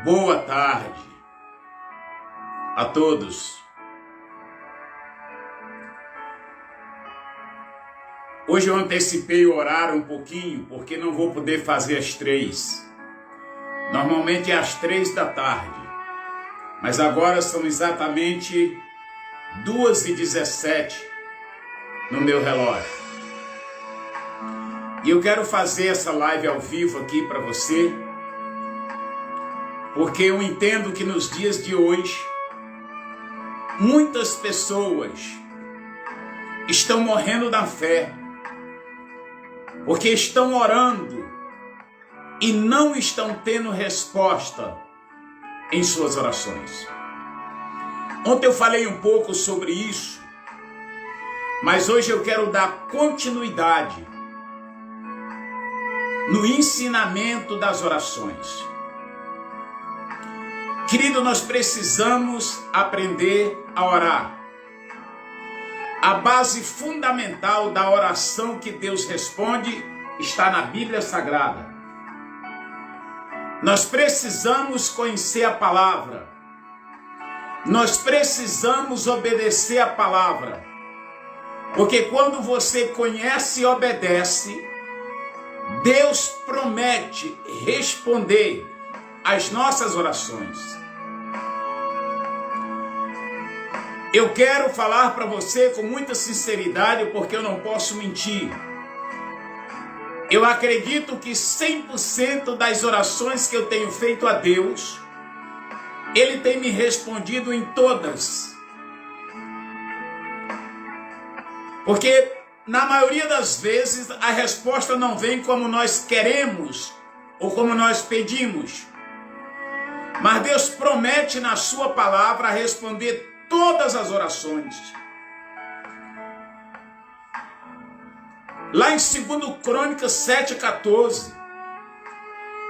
Boa tarde a todos. Hoje eu antecipei o horário um pouquinho, porque não vou poder fazer às 3. Normalmente é às 3 da tarde, mas agora são exatamente 2h17 no meu relógio. E eu quero fazer essa live ao vivo aqui para você, porque eu entendo que nos dias de hoje, muitas pessoas estão morrendo na fé, porque estão orando e não estão tendo resposta em suas orações. Ontem eu falei um pouco sobre isso, mas hoje eu quero dar continuidade no ensinamento das orações. Querido, nós precisamos aprender a orar. A base fundamental da oração que Deus responde está na Bíblia Sagrada. Nós precisamos conhecer a palavra. Nós precisamos obedecer a palavra. Porque quando você conhece e obedece, Deus promete responder às nossas orações. Eu quero falar para você com muita sinceridade, porque eu não posso mentir. Eu acredito que 100% das orações que eu tenho feito a Deus, Ele tem me respondido em todas. Porque na maioria das vezes a resposta não vem como nós queremos ou como nós pedimos. Mas Deus promete na sua palavra responder todas as orações. Lá em 2 Crônicas 7,14,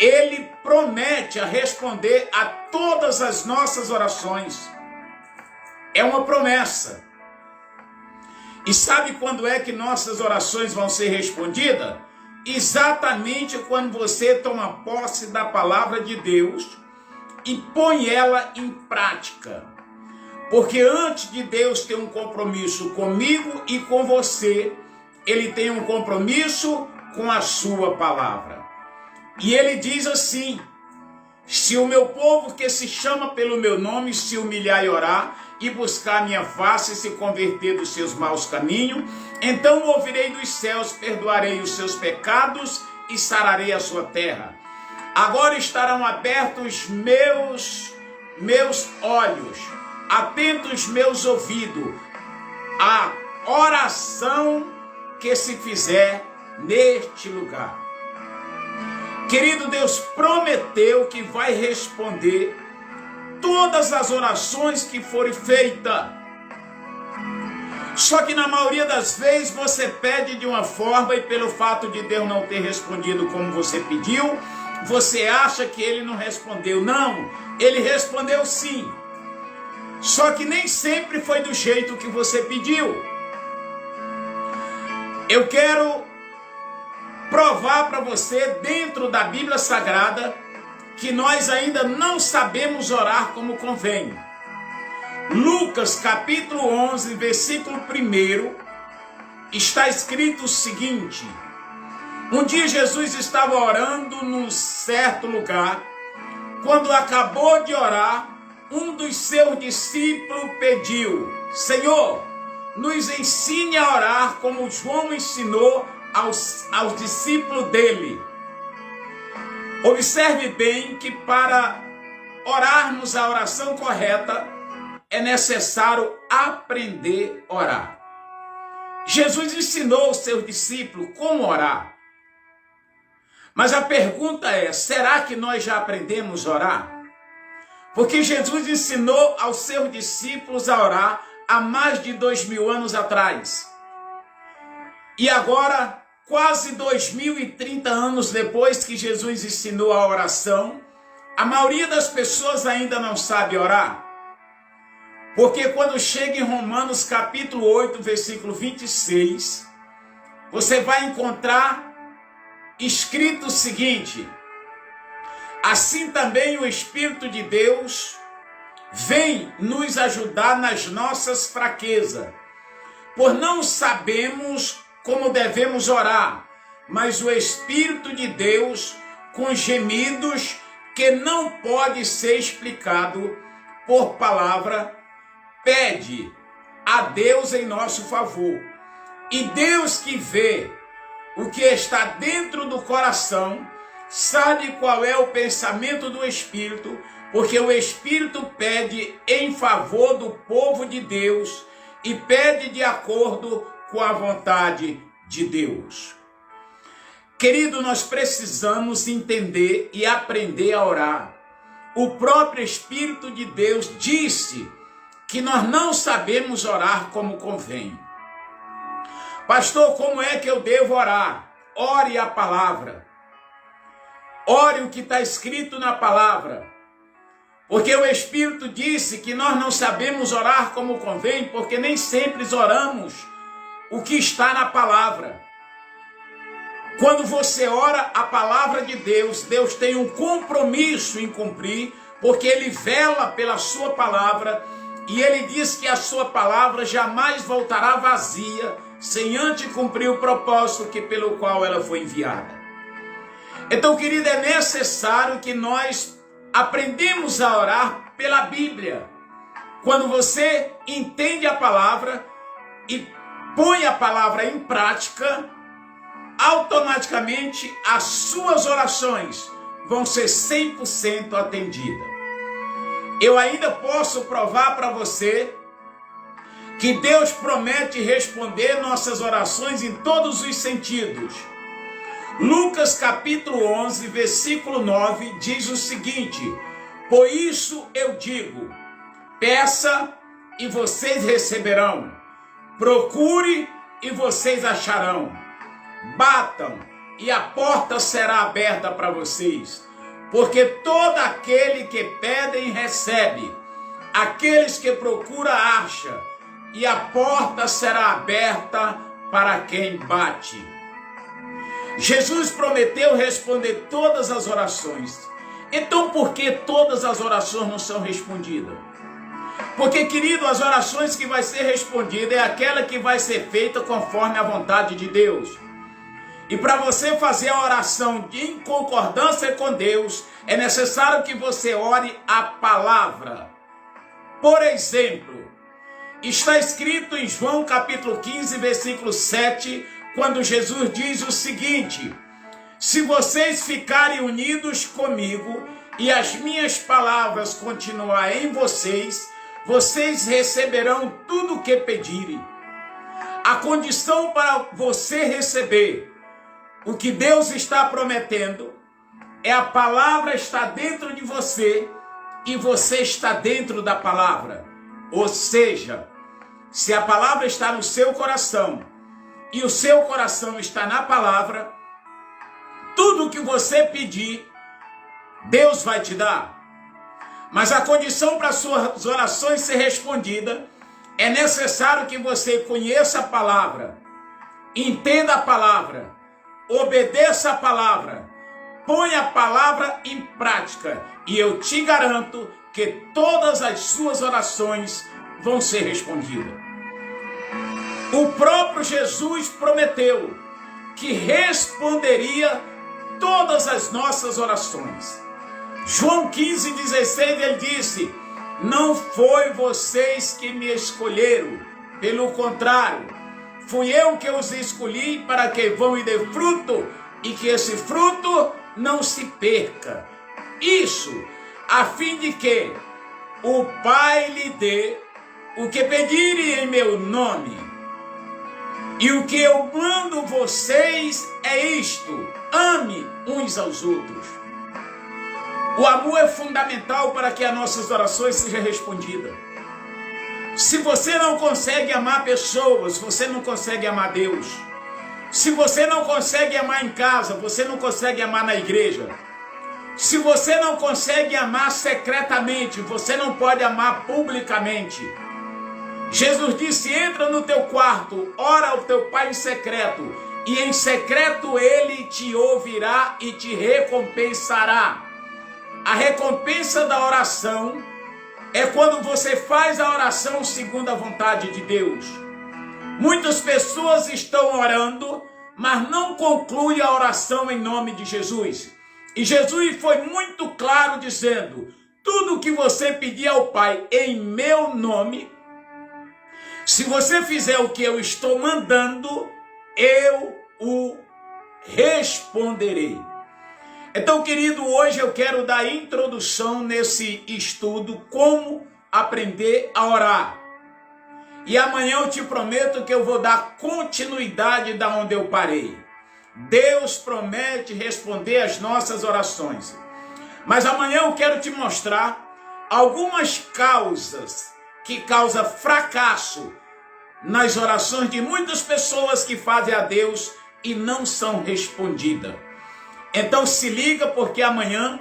Ele promete a responder a todas as nossas orações. É uma promessa. E sabe quando é que nossas orações vão ser respondidas? Exatamente quando você toma posse da palavra de Deus e põe ela em prática. Porque antes de Deus ter um compromisso comigo e com você, Ele tem um compromisso com a sua palavra. E Ele diz assim: se o meu povo que se chama pelo meu nome se humilhar e orar, e buscar a minha face e se converter dos seus maus caminhos, então ouvirei dos céus, perdoarei os seus pecados e sararei a sua terra. Agora estarão abertos meus olhos, atentos meus ouvidos, a oração que se fizer neste lugar. Querido, Deus prometeu que vai responder todas as orações que forem feitas. Só que na maioria das vezes você pede de uma forma e pelo fato de Deus não ter respondido como você pediu, você acha que Ele não respondeu. Não, Ele respondeu sim. Só que nem sempre foi do jeito que você pediu. Eu quero provar para você, dentro da Bíblia Sagrada, que nós ainda não sabemos orar como convém. Lucas capítulo 11, versículo 1, está escrito o seguinte: um dia Jesus estava orando num certo lugar. Quando acabou de orar, um dos seus discípulos pediu: Senhor, nos ensine a orar como João ensinou aos discípulos dele. Observe bem que para orarmos a oração correta, é necessário aprender a orar. Jesus ensinou aos seus discípulos como orar. Mas a pergunta é, será que nós já aprendemos a orar? Porque Jesus ensinou aos seus discípulos a orar há mais de 2000 anos atrás. E agora, quase 2030 anos depois que Jesus ensinou a oração, a maioria das pessoas ainda não sabe orar. Porque quando chega em Romanos capítulo 8, versículo 26, você vai encontrar escrito o seguinte: assim também o Espírito de Deus vem nos ajudar nas nossas fraquezas, por não sabemos como devemos orar, mas o Espírito de Deus, com gemidos que não pode ser explicado por palavra, pede a Deus em nosso favor. E Deus, que vê o que está dentro do coração, sabe qual é o pensamento do Espírito, porque o Espírito pede em favor do povo de Deus e pede de acordo com a vontade de Deus. Querido, nós precisamos entender e aprender a orar. O próprio Espírito de Deus disse que nós não sabemos orar como convém. Pastor, como é que eu devo orar? Ore a palavra. Ore o que está escrito na palavra. Porque o Espírito disse que nós não sabemos orar como convém, porque nem sempre oramos o que está na palavra. Quando você ora a palavra de Deus, Deus tem um compromisso em cumprir, porque Ele vela pela sua palavra, e Ele diz que a sua palavra jamais voltará vazia, sem antes cumprir o propósito pelo qual ela foi enviada. Então, querido, é necessário que nós aprendemos a orar pela Bíblia. Quando você entende a palavra e põe a palavra em prática, automaticamente as suas orações vão ser 100% atendidas. Eu ainda posso provar para você que Deus promete responder nossas orações em todos os sentidos. Lucas capítulo 11, versículo 9, diz o seguinte: por isso eu digo, peça e vocês receberão, procure e vocês acharão, batam e a porta será aberta para vocês, porque todo aquele que pedem recebe, aqueles que procuram acha, e a porta será aberta para quem bate. Jesus prometeu responder todas as orações. Então por que todas as orações não são respondidas? Porque, querido, as orações que vai ser respondida é aquela que vai ser feita conforme a vontade de Deus. E para você fazer a oração em concordância com Deus, é necessário que você ore a palavra. Por exemplo, está escrito em João capítulo 15, versículo 7, quando Jesus diz o seguinte: se vocês ficarem unidos comigo e as minhas palavras continuarem em vocês, vocês receberão tudo o que pedirem. A condição para você receber o que Deus está prometendo é a palavra estar dentro de você e você está dentro da palavra. Ou seja, se a palavra está no seu coração e o seu coração está na palavra, tudo que você pedir, Deus vai te dar. Mas a condição para suas orações ser respondida é necessário que você conheça a palavra, entenda a palavra, obedeça a palavra, ponha a palavra em prática, e eu te garanto que todas as suas orações vão ser respondidas. O próprio Jesus prometeu que responderia todas as nossas orações. João 15,16 ele disse: não foi vocês que me escolheram, pelo contrário, fui eu que os escolhi para que vão e dê fruto, e que esse fruto não se perca. Isso, a fim de que o Pai lhe dê o que pedirem em meu nome. E o que eu mando vocês é isto: ame uns aos outros. O amor é fundamental para que as nossas orações sejam respondidas. Se você não consegue amar pessoas, você não consegue amar Deus. Se você não consegue amar em casa, você não consegue amar na igreja. Se você não consegue amar secretamente, você não pode amar publicamente. Jesus disse: entra no teu quarto, ora ao teu pai em secreto, e em secreto ele te ouvirá e te recompensará. A recompensa da oração é quando você faz a oração segundo a vontade de Deus. Muitas pessoas estão orando, mas não concluem a oração em nome de Jesus. E Jesus foi muito claro dizendo: tudo que você pedir ao Pai em meu nome, se você fizer o que eu estou mandando, eu o responderei. Então, querido, hoje eu quero dar introdução nesse estudo, como aprender a orar. E amanhã eu te prometo que eu vou dar continuidade da onde eu parei. Deus promete responder as nossas orações. Mas amanhã eu quero te mostrar algumas causas que causam fracasso nas orações de muitas pessoas que fazem a Deus e não são respondidas. Então se liga, porque amanhã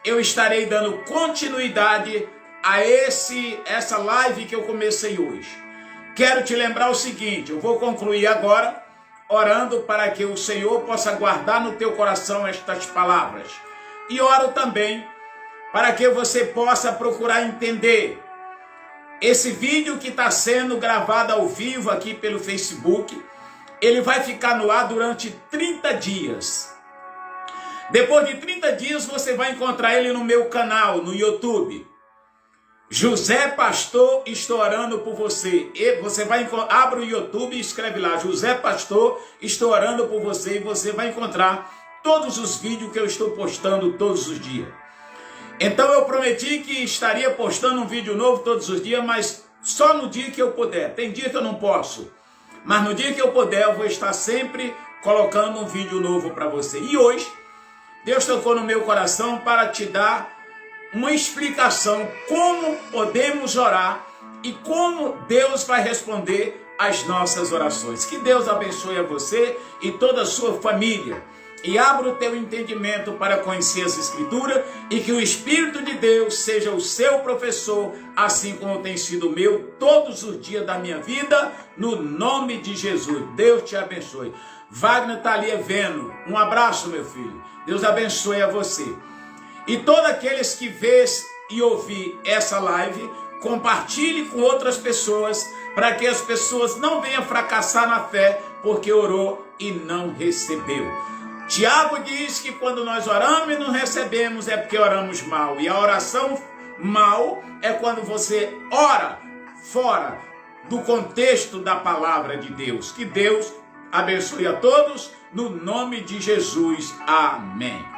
eu estarei dando continuidade a essa live que eu comecei hoje. Quero te lembrar o seguinte: eu vou concluir agora orando para que o Senhor possa guardar no teu coração estas palavras. E oro também para que você possa procurar entender esse vídeo que está sendo gravado ao vivo aqui pelo Facebook. Ele vai ficar no ar durante 30 dias. Depois de 30 dias você vai encontrar ele no meu canal, no YouTube. José Pastor, estou orando por você. E você vai abre o YouTube e escreve lá: José Pastor, estou orando por você. E você vai encontrar todos os vídeos que eu estou postando todos os dias. Então eu prometi que estaria postando um vídeo novo todos os dias, mas só no dia que eu puder. Tem dia que eu não posso, mas no dia que eu puder eu vou estar sempre colocando um vídeo novo para você. E hoje Deus tocou no meu coração para te dar uma explicação como podemos orar e como Deus vai responder às nossas orações. Que Deus abençoe a você e toda a sua família, e abra o teu entendimento para conhecer as Escrituras, e que o Espírito de Deus seja o seu professor, assim como tem sido o meu todos os dias da minha vida, no nome de Jesus. Deus te abençoe. Wagner está ali vendo. Um abraço, meu filho. Deus abençoe a você. E todos aqueles que vêem e ouvir essa live, compartilhe com outras pessoas, para que as pessoas não venham fracassar na fé, porque orou e não recebeu. Tiago diz que quando nós oramos e não recebemos é porque oramos mal. E a oração mal é quando você ora fora do contexto da palavra de Deus. Que Deus abençoe a todos, no nome de Jesus. Amém.